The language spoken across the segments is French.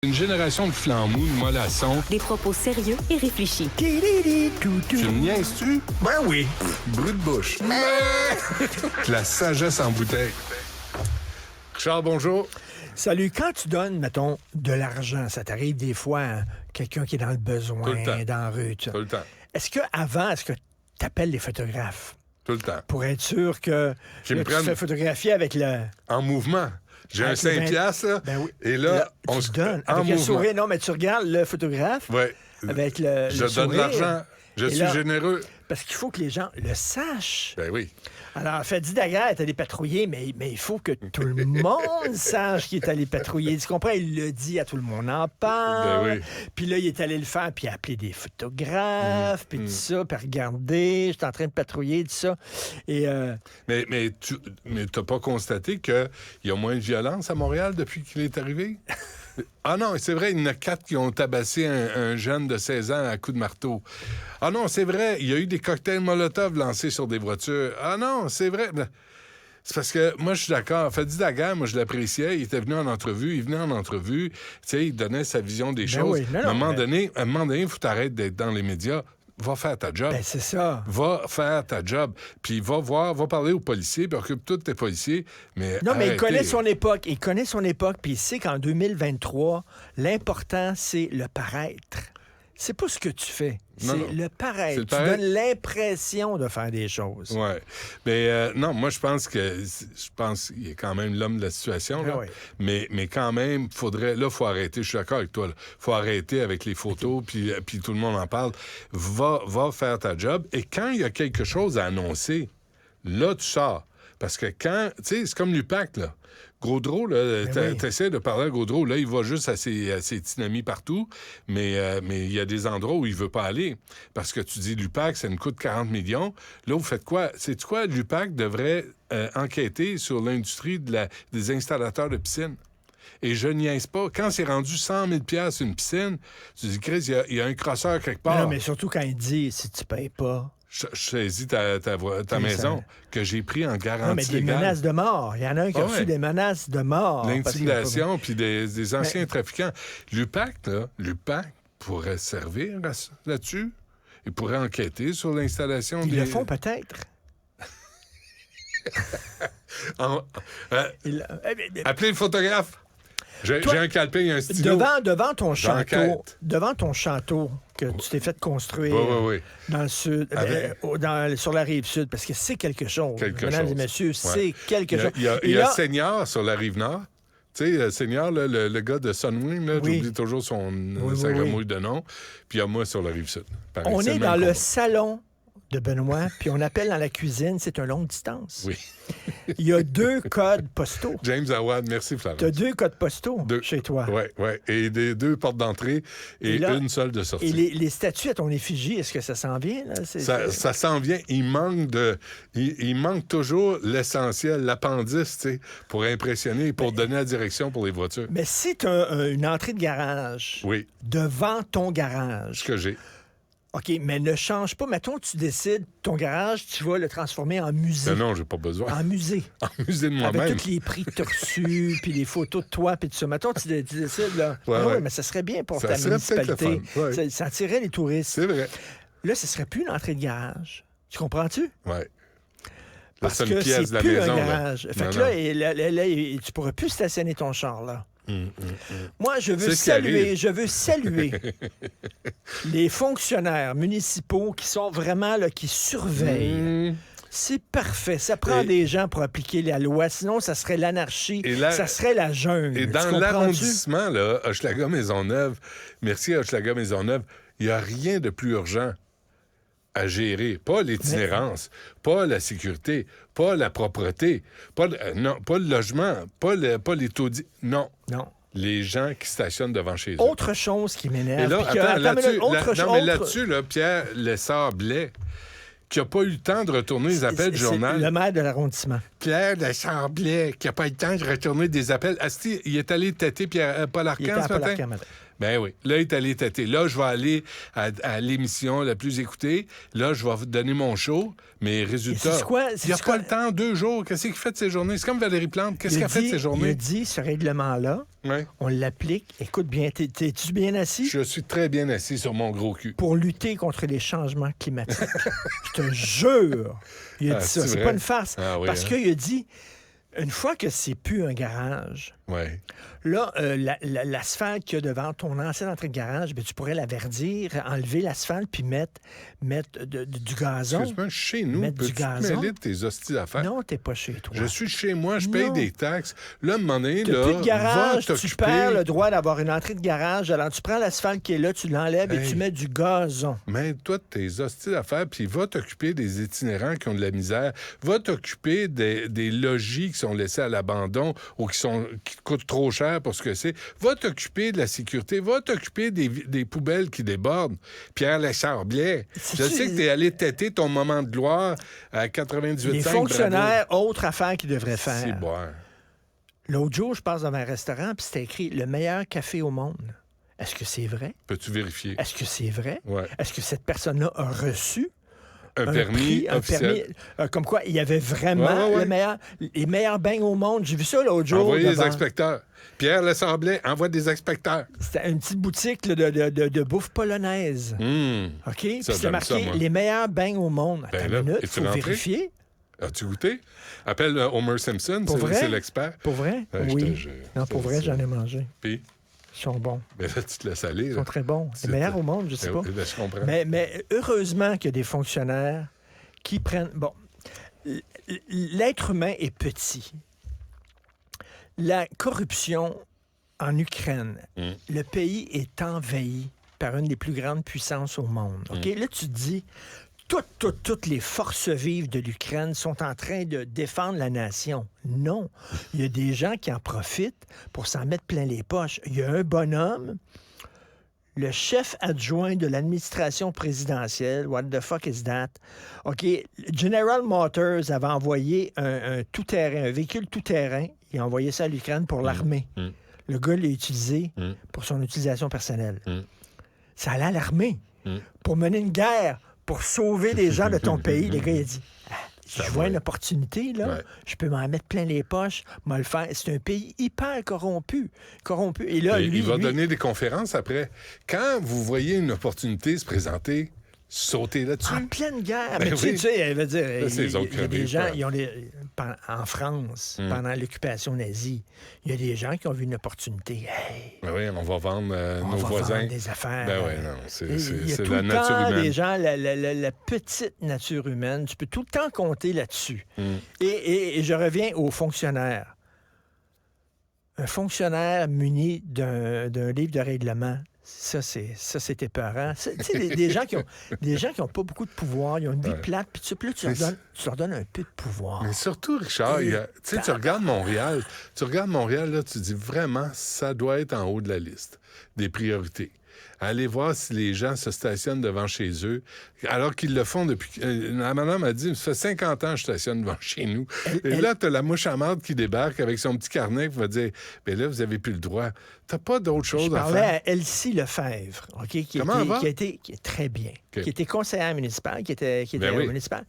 Une génération de flambous, de mollassons. Des propos sérieux et réfléchis. Tu me niaises-tu? Ben oui. Brut de bouche. La sagesse en bouteille. Richard, bonjour. Salut. Quand tu donnes, mettons, de l'argent, ça t'arrive des fois, hein, quelqu'un qui est dans le besoin, Tout le temps. dans la rue, tout ça. Tout le temps. Est-ce que tu appelles les photographes Tout le temps. pour être sûr que Qu'ils me là, tu te prennent- fais photographier avec le... En mouvement. J'ai un avec 5 le- piastres, là. Ben oui. Et là, on tu se donnes en avec un mouvement. sourire. Non, mais tu regardes le photographe Ouais. avec le Je le donne de sourire. l'argent. Je Et suis là- généreux. Parce qu'il faut que les gens le sachent. Ben oui. Alors, Fadi Daguerre est allé patrouiller, mais il faut que tout le monde sache qu'il est allé patrouiller. Tu comprends? Il le dit, à tout le monde en parle. Ben oui. Puis là, il est allé le faire, puis il a appelé des photographes, puis tout ça, puis regardez, je suis en train de patrouiller, tout ça. Et Mais t'as pas constaté qu'il y a moins de violence à Montréal depuis qu'il est arrivé? Ah non, c'est vrai, il y en a 4 qui ont tabassé un jeune de 16 ans à coups de marteau. Ah non, c'est vrai, il y a eu des cocktails Molotov lancés sur des voitures. Ah non, c'est vrai. C'est parce que moi, je suis d'accord. Fadi Daguerre, moi, je l'appréciais. Il était venu en entrevue. Il venait en entrevue. Tu sais, il donnait sa vision des choses. oui. Non, Mais à un moment mais- donné, il faut t'arrêter d'être dans les médias. Va faire ta job. ben, c'est ça. Va faire ta job. Puis va parler aux policiers, puis occupe-toi de tes policiers. Mais Non, mais il arrêtez. connaît son époque. Il connaît son époque, puis il sait qu'en 2023, l'important, c'est le paraître. C'est pas ce que tu fais. Non, C'est non. le paraître. C'est le Tu paraître. donnes l'impression de faire des choses. Ouais. Mais non, moi, je pense qu'il est quand même l'homme de la situation. Là. Ah oui. Mais quand même, faut arrêter. Je suis d'accord avec toi. Là. Faut arrêter avec les photos, puis tout le monde en parle. Va faire ta job. Et quand il y a quelque chose à annoncer, là, tu sors. Parce que quand, tu sais, c'est comme l'UPAC, là. Gaudreau, là, oui. t'essaies de parler à Gaudreau, là, il va juste à ses petits amis partout, mais il y a des endroits où il veut pas aller. Parce que tu dis, l'UPAC, ça nous coûte 40 millions. Là, vous faites quoi? C'est quoi? L'UPAC devrait enquêter sur l'industrie des installateurs de piscines. Et je niaise pas. Quand c'est rendu 100 000 $ une piscine, tu dis, Chris, il y a un crosseur quelque part. Non, mais surtout quand il dit, si tu payes pas... Je saisis ta maison que j'ai pris en garantie Non, mais des légale. menaces de mort. Il y en a un qui a Ah reçu ouais. des menaces de mort. L'intimidation, puis des anciens Mais- trafiquants. L'UPAC pourrait servir là-dessus. Il pourrait enquêter sur l'installation Ils des... le font peut-être. En- Ils- appelez le photographe. J'ai Toi, un calepin et un stylo. Devant ton château, J'enquête. que tu t'es fait construire Oui. dans le sud, sur la rive sud, parce que c'est quelque chose. Mesdames et messieurs, Ouais. c'est quelque chose. Il y a Et là, Seigneur sur la Rive-Nord. Tu sais, Seigneur, là, le gars de Sunwing, là, Oui. j'oublie toujours sa oui. gramouille de nom. Puis il y a moi sur la Rive-Sud. Pareil, on c'est est même dans le combat. salon de Benoît, puis on appelle dans la cuisine, c'est un longue distance. Oui. Il y a 2 codes postaux. James Awad, merci Florence. Tu as 2 codes postaux 2 chez toi. Oui. Et des 2 portes d'entrée et là, une seule de sortie. Et les statues à ton effigie, est-ce que ça s'en vient? Là? Ça s'en vient. Il manque toujours l'essentiel, l'appendice, tu sais, pour impressionner et pour donner la direction pour les voitures. Mais si tu as une entrée de garage Oui, devant ton garage, ce que j'ai. OK, mais ne change pas. Mettons, tu décides, ton garage, tu vas le transformer en musée. Non, j'ai pas besoin. En musée. En musée de Avec moi-même. tous les prix que tu as reçus, puis les photos de toi, puis tout ça. Mettons, tu décides, là. Ouais, Ah ouais. mais ça serait bien pour Ça ta serait peut-être le municipalité. fun, ouais. Ça attirerait les touristes. C'est vrai. Là, ce serait plus une entrée de garage. Tu comprends-tu? Oui. Parce c'est une que pièce c'est de la plus maison. un là. garage. Fait Non, que non. là, tu pourrais plus stationner ton char, là. Moi, je veux C'est ce qui arrive. saluer les fonctionnaires municipaux qui sont vraiment là, qui surveillent. C'est parfait. Ça prend Et- des gens pour appliquer la loi. Sinon, ça serait l'anarchie. Et là- ça serait la jungle. Et Tu dans comprends-tu? l'arrondissement, là, Hochelaga-Maisonneuve, merci à Hochelaga-Maisonneuve, il n'y a rien de plus urgent à gérer. Pas l'itinérance, pas la sécurité, pas la propreté, pas le logement, pas les taudis. Non. Non. Les gens qui stationnent devant chez eux. Autre chose qui m'énerve. Et là, puis que- attends, attends, mais là-dessus, autre non, mais chose- là-dessus, là, Pierre Lessard-Blais, qui n'a pas eu le temps de retourner les appels du journal. C'est le maire de l'arrondissement. Pierre Deschamblais, qui n'a pas eu le temps de retourner des appels. Asti, il est allé têter Paul Arcand ce matin? Paul Arcand matin. Ben oui. Là, il est allé têter. Là, je vais aller à l'émission la plus écoutée. Là, je vais vous donner mon show. Mais résultat, il n'y a pas le temps, 2 jours. Qu'est-ce qu'il fait de ses journées? C'est comme Valérie Plante. Qu'est-ce qu'elle fait de ses journées? Il a dit, ce règlement-là, on l'applique. Écoute bien, t'es-tu bien assis? Je suis très bien assis sur mon gros cul. Pour lutter contre les changements climatiques. Je te jure. Il a dit ça. C'est pas une farce. Parce qu'il a dit, une fois que c'est plus un garage... Là, l'asphalte qu'il y a devant ton ancienne entrée de garage, ben, tu pourrais la verdir, enlever l'asphalte puis mettre du gazon. Excuse-moi, chez nous, peux-tu te mêler de tes hosties d'affaires? Non, t'es pas chez toi. Je suis chez moi, je paye des taxes. Là, à un moment donné, t'as plus de garage, tu perds le droit d'avoir une entrée de garage. Alors, tu prends l'asphalte qui est là, tu l'enlèves et tu mets du gazon. Mais toi, tes hosties d'affaires, puis va t'occuper des itinérants qui ont de la misère. Va t'occuper des logis qui sont laissés à l'abandon ou qui coûtent trop cher pour ce que c'est. Va t'occuper de la sécurité. Va t'occuper des poubelles qui débordent. Pierre Deschamblais, je sais que t'es allé têter ton moment de gloire à 98 ans. Les fonctionnaires, autre affaire qu'ils devraient faire. C'est boire. L'autre jour, je passe dans un restaurant puis c'était écrit « Le meilleur café au monde ». Est-ce que c'est vrai? Peux-tu vérifier? Est-ce que c'est vrai? Ouais. Est-ce que cette personne-là a reçu un permis officiel? Comme quoi, il y avait vraiment les meilleurs beignes au monde. J'ai vu ça l'autre jour. Envoyez les inspecteurs. Pierre Deschamblais envoie des inspecteurs. C'était une petite boutique là, de bouffe polonaise. OK? Puis c'était marqué « Les meilleurs beignes au monde ». Attends une minute, il faut vérifier. As-tu goûté? Appelle Homer Simpson, c'est l'expert. Pour vrai? Oui. Non, pour vrai, j'en ai mangé. Puis? Ils sont bons. Mais là, tu te laisses aller. Ils sont très bons. Les meilleurs au monde, je sais pas. Je comprends. Mais heureusement qu'il y a des fonctionnaires qui prennent... Bon, l'être humain est petit. La corruption en Ukraine, le pays est envahi par une des plus grandes puissances au monde. OK? Là, tu te dis, toutes les forces vives de l'Ukraine sont en train de défendre la nation. Non. Il y a des gens qui en profitent pour s'en mettre plein les poches. Il y a un bonhomme, le chef adjoint de l'administration présidentielle, what the fuck is that? OK, General Motors avait envoyé un tout-terrain, un véhicule tout-terrain. Il a envoyé ça à l'Ukraine pour l'armée. Le gars l'a utilisé pour son utilisation personnelle. Ça allait à l'armée pour mener une guerre, pour sauver les gens de ton pays. Le gars, il a dit, je vois une opportunité, là, je peux m'en mettre plein les poches, m'en le faire. C'est un pays hyper corrompu. Et là, il va donner des conférences après. Quand vous voyez une opportunité se présenter, sautez là-dessus. En pleine guerre. Mais tu sais, elle veut dire, il y a des gens, en France, pendant l'occupation nazie, il y a des gens qui ont vu une opportunité. Hey, on va vendre nos voisins. Vendre des affaires. C'est la nature humaine. Des gens, la petite nature humaine, tu peux tout le temps compter là-dessus. Et je reviens aux fonctionnaires. Un fonctionnaire muni d'un livre de règlement, ça, c'est épeurant. Tu sais, des gens qui ont pas beaucoup de pouvoir, ils ont une vie plate, puis tu leur donnes un peu de pouvoir. Mais surtout, Richard, tu regardes Montréal, là, tu dis vraiment, ça doit être en haut de la liste des priorités. Allez voir si les gens se stationnent devant chez eux, alors qu'ils le font depuis... la madame a dit, ça fait 50 ans que je stationne devant chez nous. Là, t'as la mouche à marde qui débarque avec son petit carnet qui va dire, bien là, vous avez plus le droit. T'as pas d'autre chose à faire. Je parlais à Elsie Lefebvre, qui est très bien, qui était conseillère municipale, qui était municipale.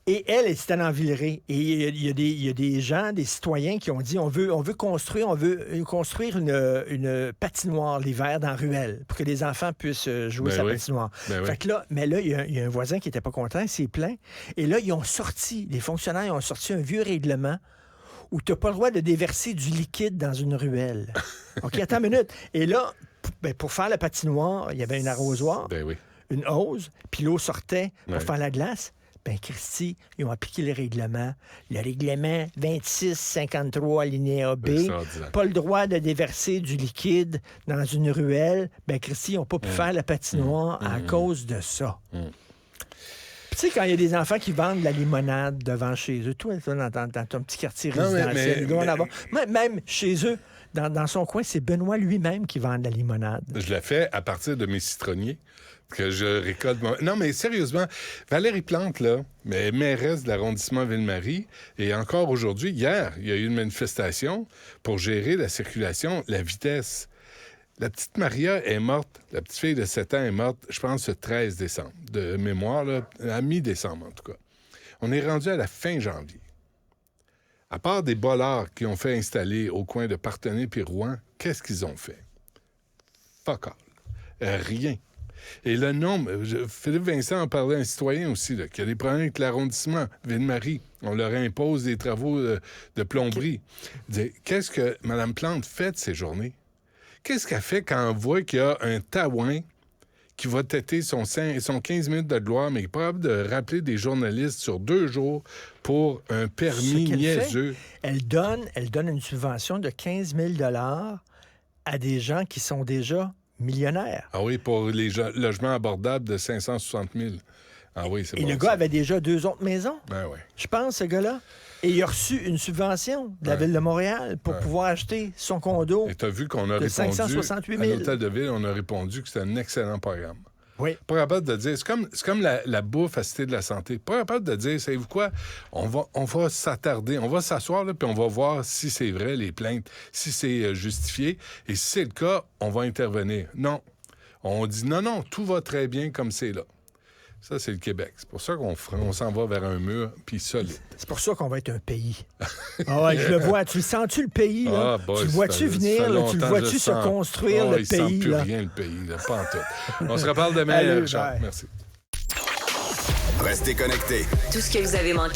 Et elle, c'était dans Villeray. Et il y a des gens, des citoyens qui ont dit on veut construire une patinoire l'hiver dans la ruelle pour que les enfants puissent jouer sa patinoire. Fait que là, mais là, il y a un voisin qui n'était pas content, il s'est plaint. Et là, les fonctionnaires ont sorti un vieux règlement où tu n'as pas le droit de déverser du liquide dans une ruelle. OK, attends une minute. Et là, pour faire la patinoire, il y avait un arrosoir, une hose, puis l'eau sortait pour faire la glace. Ben, Christy, ils ont appliqué le règlement 2653 alinéa B, pas le droit de déverser du liquide dans une ruelle. Ben, Christy, ils n'ont pas pu faire la patinoire à cause de ça. Tu sais, quand il y a des enfants qui vendent de la limonade devant chez eux, toi, dans ton petit quartier résidentiel, même chez eux, Dans son coin, c'est Benoît lui-même qui vend de la limonade. Je la fais à partir de mes citronniers que je récolte. Non, mais sérieusement, Valérie Plante, là, mairesse de l'arrondissement Ville-Marie, et encore aujourd'hui, hier, il y a eu une manifestation pour gérer la circulation, la vitesse. La petite Maria est morte, la petite fille de 7 ans est morte, je pense, le 13 décembre, de mémoire, là, à mi-décembre en tout cas. On est rendu à la fin janvier. À part des bollards qui ont fait installer au coin de Parthenay puis Rouen, qu'est-ce qu'ils ont fait? Fuck all. Rien. Et le nombre... Philippe Vincent en parlait à un citoyen aussi, là, qui a des problèmes avec l'arrondissement Ville-Marie. On leur impose des travaux de plomberie. Qu'est-ce que Mme Plante fait de ces journées? Qu'est-ce qu'elle fait quand on voit qu'il y a un taouin qui va têter son 15 minutes de gloire, mais qui est capable de rappeler des journalistes sur 2 jours pour un permis niaiseux? Elle donne une subvention de 15 000 $ à des gens qui sont déjà millionnaires. Ah oui, pour les logements abordables de 560 000. Ah oui, c'est bon. Et le gars avait déjà 2 autres maisons. Ben oui. Je pense, ce gars-là. Et il a reçu une subvention de la Ville de Montréal pour pouvoir acheter son condo. Et tu as vu qu'on a de répondu 568 000. à l'Hôtel de Ville, on a répondu que c'était un excellent programme. Oui. Pas capable de dire, c'est comme la bouffe à Cité de la Santé. Pas capable de dire, savez-vous quoi, on va s'attarder, on va s'asseoir, là, puis on va voir si c'est vrai, les plaintes, si c'est justifié. Et si c'est le cas, on va intervenir. Non. On dit, non, tout va très bien comme c'est là. Ça, c'est le Québec. C'est pour ça qu'on s'en va vers un mur, puis solide. C'est pour ça qu'on va être un pays. Ah ouais, je le vois. Tu le sens-tu, le pays, là? Boy, tu le vois-tu venir, là? Tu le vois-tu se construire, le pays, là? Il sent plus là? rien, le pays, là. Pas en tout. On se reparle demain, Allez, Richard. bye. Merci. Restez connectés. Tout ce que vous avez manqué